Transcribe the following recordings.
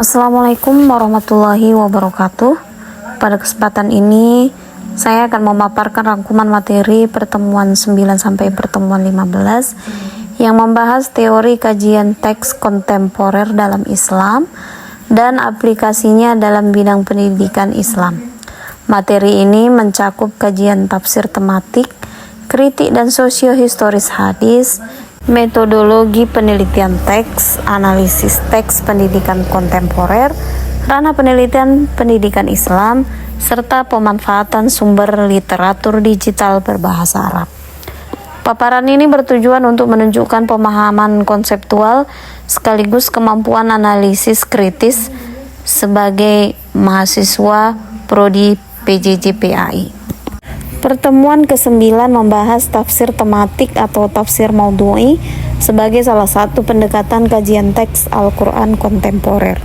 Assalamualaikum warahmatullahi wabarakatuh. Pada kesempatan ini saya akan memaparkan rangkuman materi pertemuan 9 sampai pertemuan 15 yang membahas teori kajian teks kontemporer dalam Islam dan aplikasinya dalam bidang pendidikan Islam. Materi ini mencakup kajian tafsir tematik, kritik dan sosiohistoris hadis, metodologi penelitian teks, analisis teks pendidikan kontemporer, ranah penelitian pendidikan Islam, serta pemanfaatan sumber literatur digital berbahasa Arab. Paparan ini bertujuan untuk menunjukkan pemahaman konseptual sekaligus kemampuan analisis kritis sebagai mahasiswa prodi PJJ PAI. Pertemuan ke-9 membahas tafsir tematik atau tafsir maudhu'i sebagai salah satu pendekatan kajian teks Al-Quran kontemporer.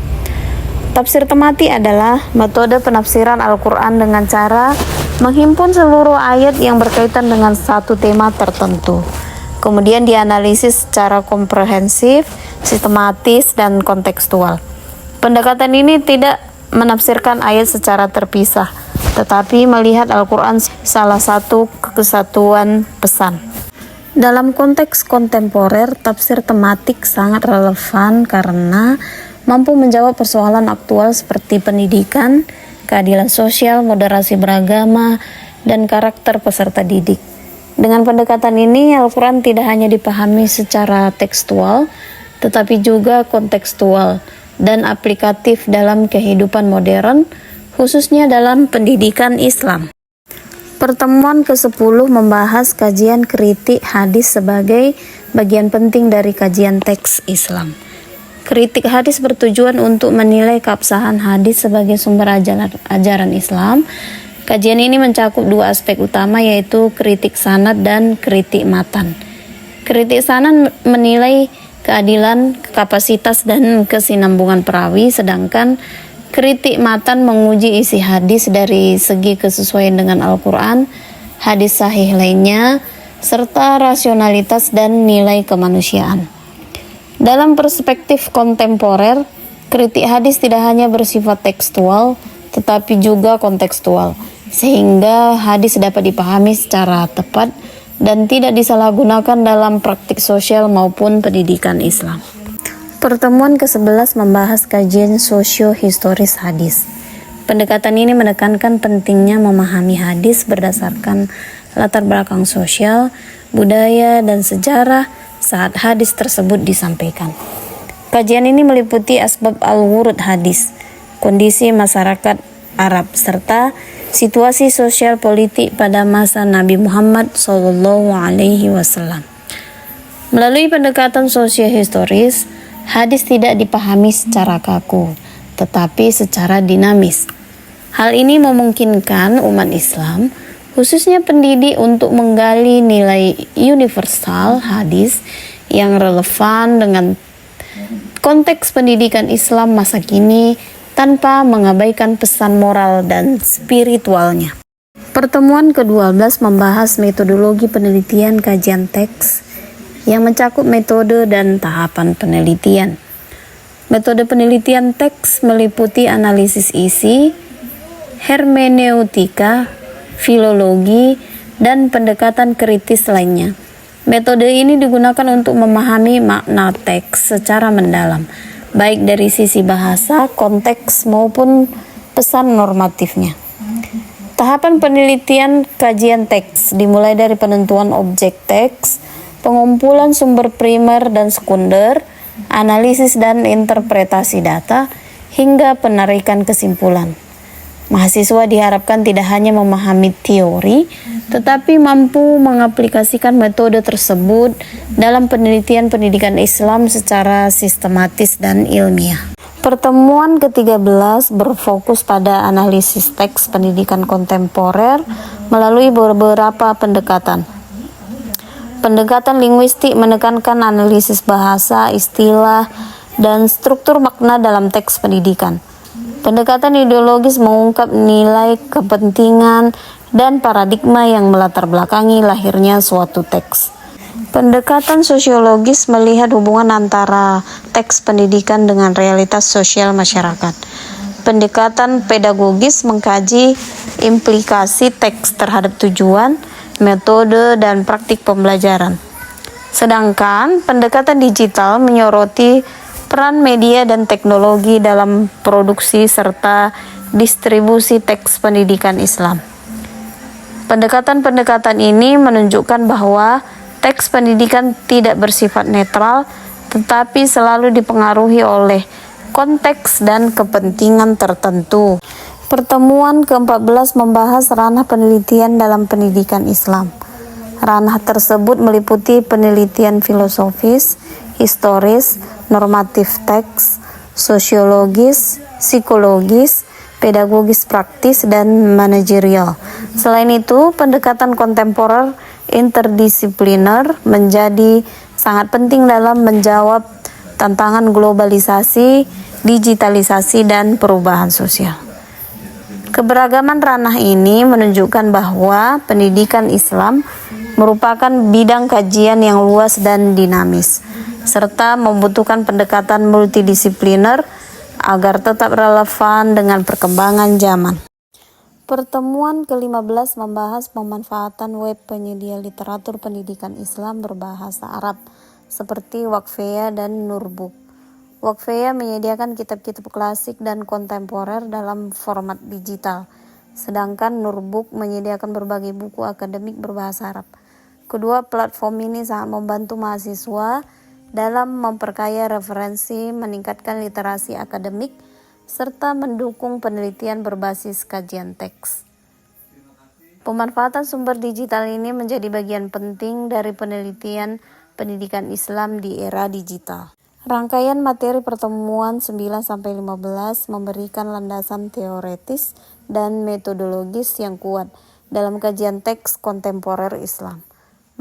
Tafsir tematik adalah metode penafsiran Al-Quran dengan cara menghimpun seluruh ayat yang berkaitan dengan satu tema tertentu. Kemudian dianalisis secara komprehensif, sistematis, dan kontekstual. Pendekatan ini tidak menafsirkan ayat secara terpisah, tetapi melihat Al-Quran salah satu kesatuan pesan. Dalam konteks kontemporer, tafsir tematik sangat relevan karena mampu menjawab persoalan aktual seperti pendidikan, keadilan sosial, moderasi beragama, dan karakter peserta didik. Dengan pendekatan ini, Al-Quran tidak hanya dipahami secara tekstual, tetapi juga kontekstual dan aplikatif dalam kehidupan modern, khususnya dalam pendidikan Islam. Pertemuan ke-10 membahas kajian kritik hadis sebagai bagian penting dari kajian teks Islam. Kritik hadis bertujuan untuk menilai keabsahan hadis sebagai sumber ajaran Islam. Kajian ini mencakup dua aspek utama, yaitu kritik sanad dan kritik matan. Kritik sanad menilai keadilan, kapasitas, dan kesinambungan perawi, sedangkan kritik matan menguji isi hadis dari segi kesesuaian dengan Al-Quran, hadis sahih lainnya, serta rasionalitas dan nilai kemanusiaan. Dalam perspektif kontemporer, kritik hadis tidak hanya bersifat tekstual, tetapi juga kontekstual, sehingga hadis dapat dipahami secara tepat dan tidak disalahgunakan dalam praktik sosial maupun pendidikan Islam. Pertemuan ke-11 membahas kajian sosiohistoris hadis. Pendekatan ini menekankan pentingnya memahami hadis berdasarkan latar belakang sosial, budaya, dan sejarah saat hadis tersebut disampaikan. Kajian ini meliputi asbab al-wurud hadis, kondisi masyarakat Arab, serta situasi sosial politik pada masa Nabi Muhammad SAW. Melalui pendekatan sosiohistoris, hadis tidak dipahami secara kaku, tetapi secara dinamis. Hal ini memungkinkan umat Islam, khususnya pendidik, untuk menggali nilai universal hadis yang relevan dengan konteks pendidikan Islam masa kini tanpa mengabaikan pesan moral dan spiritualnya. Pertemuan ke-12 membahas metodologi penelitian kajian teks yang mencakup metode dan tahapan penelitian. Metode penelitian teks meliputi analisis isi, hermeneutika, filologi, dan pendekatan kritis lainnya. Metode ini digunakan untuk memahami makna teks secara mendalam, baik dari sisi bahasa, konteks, maupun pesan normatifnya. Tahapan penelitian kajian teks dimulai dari penentuan objek teks, pengumpulan sumber primer dan sekunder, analisis dan interpretasi data, hingga penarikan kesimpulan. Mahasiswa diharapkan tidak hanya memahami teori, tetapi mampu mengaplikasikan metode tersebut dalam penelitian pendidikan Islam secara sistematis dan ilmiah. Pertemuan ke-13 berfokus pada analisis teks pendidikan kontemporer melalui beberapa pendekatan. Pendekatan linguistik menekankan analisis bahasa, istilah, dan struktur makna dalam teks pendidikan. Pendekatan ideologis mengungkap nilai, kepentingan, dan paradigma yang melatar belakangi lahirnya suatu teks. Pendekatan sosiologis melihat hubungan antara teks pendidikan dengan realitas sosial masyarakat. Pendekatan pedagogis mengkaji implikasi teks terhadap tujuan, metode, dan praktik pembelajaran. Sedangkan pendekatan digital menyoroti peran media dan teknologi dalam produksi serta distribusi teks pendidikan Islam. Pendekatan-pendekatan ini menunjukkan bahwa teks pendidikan tidak bersifat netral, tetapi selalu dipengaruhi oleh konteks dan kepentingan tertentu. Pertemuan ke-14 membahas ranah penelitian dalam pendidikan Islam. Ranah tersebut meliputi penelitian filosofis, historis, normatif teks, sosiologis, psikologis, pedagogis praktis, dan manajerial. Selain itu, pendekatan kontemporer interdisipliner menjadi sangat penting dalam menjawab tantangan globalisasi, digitalisasi, dan perubahan sosial. Keberagaman ranah ini menunjukkan bahwa pendidikan Islam merupakan bidang kajian yang luas dan dinamis, serta membutuhkan pendekatan multidisipliner agar tetap relevan dengan perkembangan zaman. Pertemuan ke-15 membahas pemanfaatan web penyedia literatur pendidikan Islam berbahasa Arab seperti Waqfiyah dan Nurbook. Waqfiyah menyediakan kitab-kitab klasik dan kontemporer dalam format digital, sedangkan Nurbook menyediakan berbagai buku akademik berbahasa Arab. Kedua platform ini sangat membantu mahasiswa dalam memperkaya referensi, meningkatkan literasi akademik, serta mendukung penelitian berbasis kajian teks. Pemanfaatan sumber digital ini menjadi bagian penting dari penelitian pendidikan Islam di era digital. Rangkaian materi pertemuan 9-15 memberikan landasan teoretis dan metodologis yang kuat dalam kajian teks kontemporer Islam.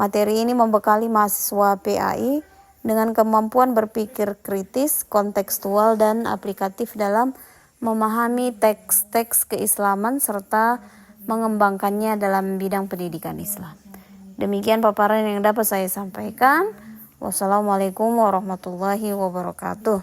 Materi ini membekali mahasiswa PAI dengan kemampuan berpikir kritis, kontekstual, dan aplikatif dalam memahami teks-teks keislaman serta mengembangkannya dalam bidang pendidikan Islam. Demikian paparan yang dapat saya sampaikan. Wassalamualaikum warahmatullahi wabarakatuh.